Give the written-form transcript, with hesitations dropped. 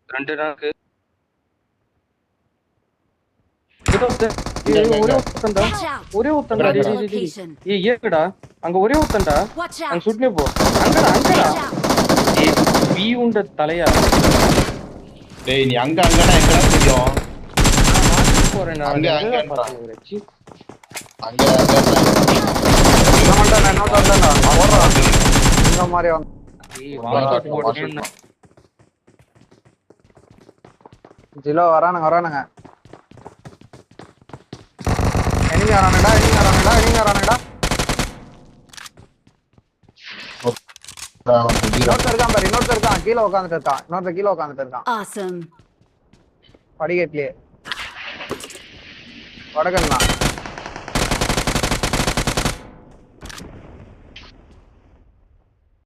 2 நாக்கு ஒரே ஒருத்தன்டா ஏய் ஏக்கடா அங்க ஒரே ஒருத்தன்டா அங்க சுட்டுனே போ அங்கடா ஏய் பி உண்ட தலையா டேய் நீ அங்கனா எங்கடா தெரியும் போறேன் நான் அங்க என்ன வந்தானே ஓடுறான் இந்த மாதிரி வந்து ஜிலோ வரானுங்க எனிமி வரானுடா இன்னொருத்தர் இருக்கான் கீழே உட்காந்துட்டு இருக்கான் படிக்கட்டிலே வடகண்ணா